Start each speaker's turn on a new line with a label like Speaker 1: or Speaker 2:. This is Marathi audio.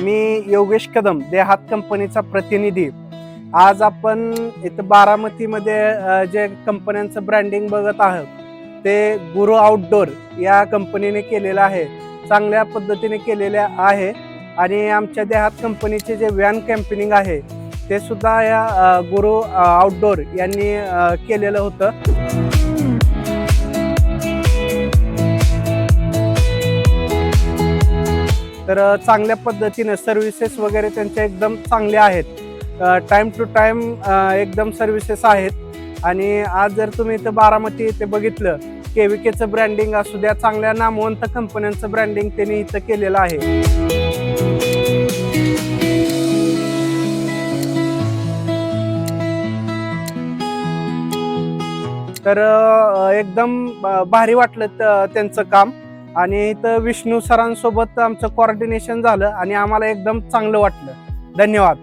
Speaker 1: मी योगेश कदम देहात कंपनीचा प्रतिनिधी. आज आपण इथं बारामतीमध्ये जे कंपन्यांचं ब्रँडिंग बघत आहोत ते गुरु आउटडोर या कंपनीने केलेलं आहे. चांगल्या पद्धतीने केलेले आहे आणि आमच्या देहात कंपनीचे जे व्हॅन कॅम्पेनिंग आहे ते सुद्धा या गुरु आउटडोर यांनी केलेलं होतं. तर चांगल्या पद्धतीने सर्व्हिसेस वगैरे त्यांच्या एकदम चांगल्या आहेत. टाइम टू टाइम एकदम सर्व्हिसेस आहेत. आणि आज जर तुम्ही इथं बारामती इथे बघितलं केव्हीकेचं ब्रँडिंग असू द्या, चांगल्या नामवंत कंपन्यांचं ब्रँडिंग त्यांनी इथं केलेलं आहे. तर एकदम भारी वाटलं त्यांचं काम. आणि इथं विष्णू सरांसोबत आमचं कोऑर्डिनेशन झालं आणि आम्हाला एकदम चांगलं वाटलं. धन्यवाद.